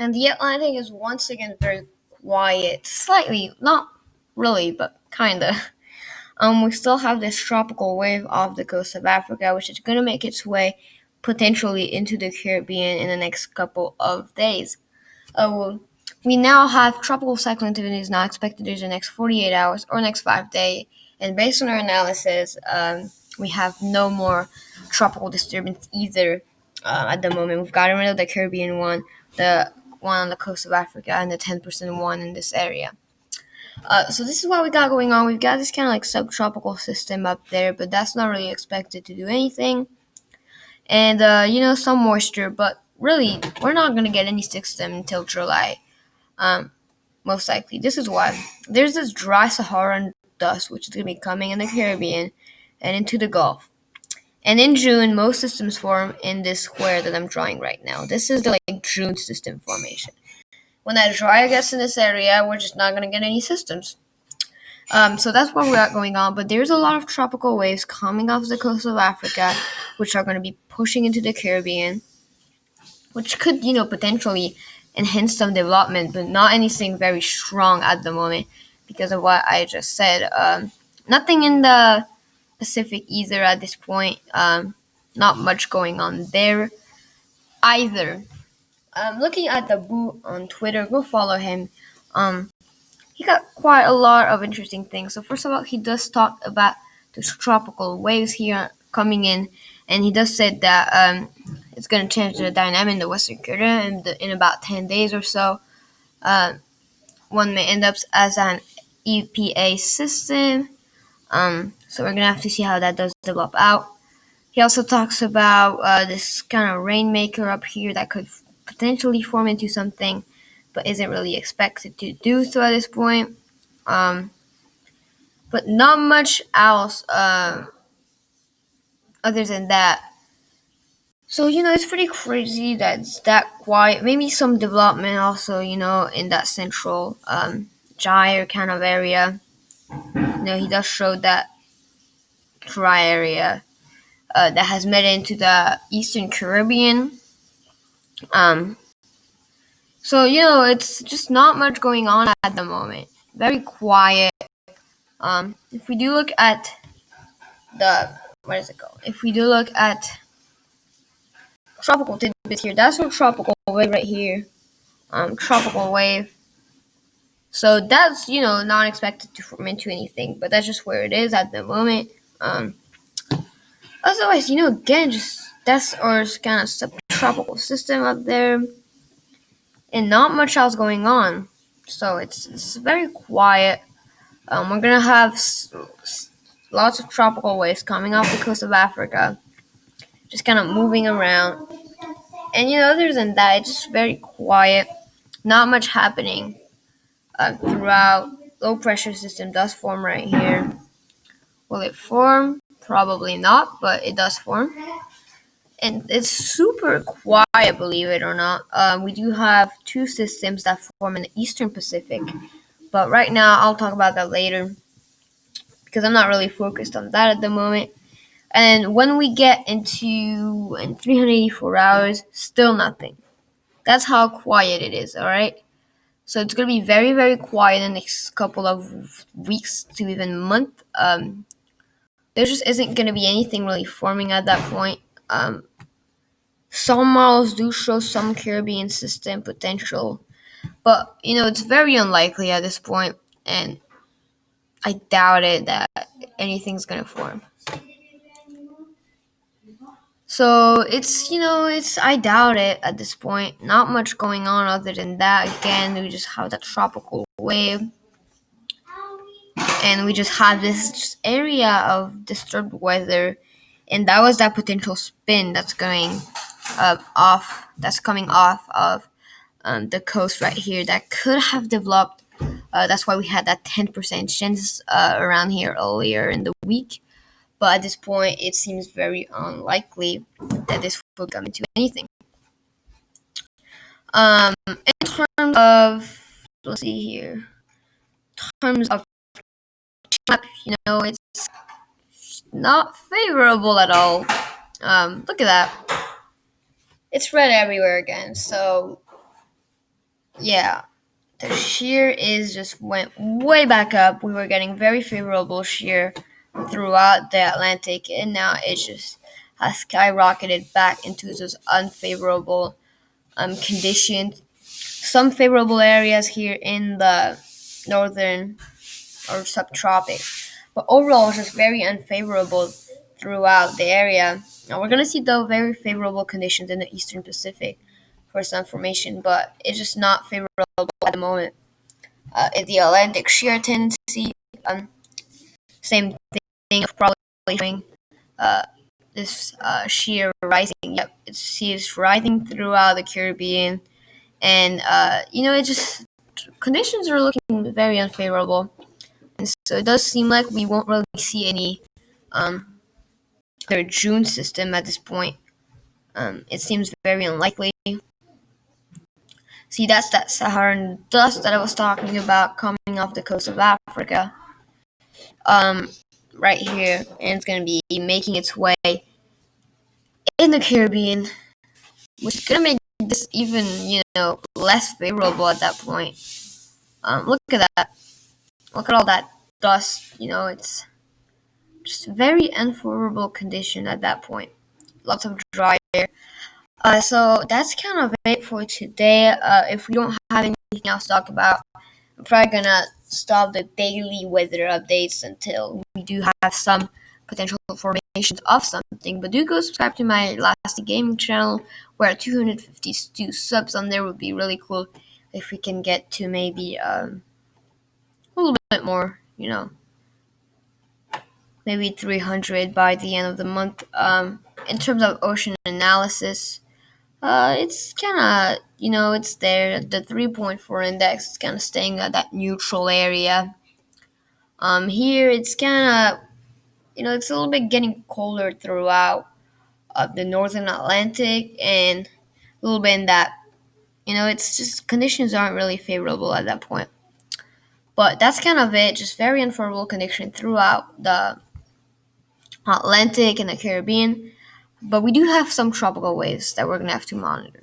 And the Atlantic is once again very quiet. Slightly, not really, but kinda. We still have this tropical wave off the coast of Africa, which is gonna make its way potentially into the Caribbean in the next couple of days. Well, we now have tropical cyclone activity is now expected in the next 48 hours or next 5 days. And based on our analysis, we have no more tropical disturbance either at the moment. We've gotten rid of the Caribbean one, the one on the coast of Africa, and the 10% one in this area. So this is what we got going on. We've got this kind of like subtropical system up there, but that's not really expected to do anything. And some moisture, but really we're not gonna get any system until July. Most likely. This is why there's this dry Saharan dust which is gonna be coming in the Caribbean and into the Gulf. And in June, most systems form in this square that I'm drawing right now. This is the June system formation. When that dryer gets in this area, we're just not gonna get any systems. So that's what we got going on. But there's a lot of tropical waves coming off the coast of Africa, which are going to be pushing into the Caribbean, which could, potentially enhance some development, but not anything very strong at the moment because of what I just said. Nothing in the Pacific either at this point. Not much going on there either. Looking at the Boo on Twitter, go follow him. He got quite a lot of interesting things. So first of all, he does talk about the tropical waves here coming in, and he does say that it's going to change the dynamic in the Western Caribbean in about 10 days or so. One may end up as an EPA system. So we're going to have to see how that does develop out. He also talks about this kind of rainmaker up here that could potentially form into something, but isn't really expected to do so at this point. But not much else other than that. So, it's pretty crazy that it's that quiet. Maybe some development also, in that central gyre kind of area. He does show that dry area that has met into the Eastern Caribbean. So, it's just not much going on at the moment. Very quiet. If we do look at what is it called? If we do look at tropical tidbits here, that's a tropical wave right here. Tropical wave. So that's, not expected to form into anything, but that's just where it is at the moment. Otherwise, again, just that's our kind of subtropical system up there, and not much else going on. So it's very quiet. We're gonna have lots of tropical waves coming off the coast of Africa, just kind of moving around. And other than that, it's just very quiet. Not much happening throughout. Low pressure system does form right here. Will it form? Probably not, but it does form. And it's super quiet, believe it or not. We do have two systems that form in the Eastern Pacific, but right now I'll talk about that later because I'm not really focused on that at the moment. And when we get into in 384 hours, still nothing. That's how quiet it is, all right? So it's going to be very, very quiet in the next couple of weeks to even month. There just isn't going to be anything really forming at that point. Some models do show some Caribbean system potential, but it's very unlikely at this point, and I doubt it that anything's gonna form. So it's I doubt it at this point. Not much going on other than that. Again, we just have that tropical wave, and we just have this area of disturbed weather, and that was that potential spin that's going off. That's coming off of the coast right here that could have developed. That's why we had that 10% chance around here earlier in the week. But at this point, it seems very unlikely that this will come into anything. In terms of, let's see here, in terms of, it's not favorable at all. Look at that. It's red everywhere again. So Yeah, the shear is just went way back up. We were getting very favorable shear throughout the Atlantic, and now it just has skyrocketed back into those unfavorable conditions. Some favorable areas here in the northern or subtropic, but overall it's just very unfavorable throughout the area. Now we're gonna see though very favorable conditions in the eastern Pacific for some formation, but it's just not favorable at the moment. In the Atlantic shear tendency, same thing, probably showing uh, this shear rising. Yep, it's rising throughout the Caribbean, and it just conditions are looking very unfavorable, and so it does seem like we won't really see any their June system at this point. It seems very unlikely. See, that's that Saharan dust that I was talking about coming off the coast of Africa, um, right here, and it's gonna be making its way in the Caribbean, which is gonna make this even less favorable at that point. Look at that. Look at all that dust. It's just very unfavorable condition at that point. Lots of dry air. So that's kind of it for today. If we don't have anything else to talk about, I'm probably gonna stop the daily weather updates until we do have some potential formations of something. But do go subscribe to my Last Gaming channel. We're at 252 subs on there. Would be really cool if we can get to maybe a little bit more. Maybe 300 by the end of the month. In terms of ocean analysis, it's kind of, it's there. The 3.4 index is kind of staying at that neutral area. Here it's kind of, it's a little bit getting colder throughout the northern Atlantic and a little bit in that, it's just conditions aren't really favorable at that point. But that's kind of it. Just very unfavorable condition throughout the Atlantic and the Caribbean. But we do have some tropical waves that we're gonna have to monitor.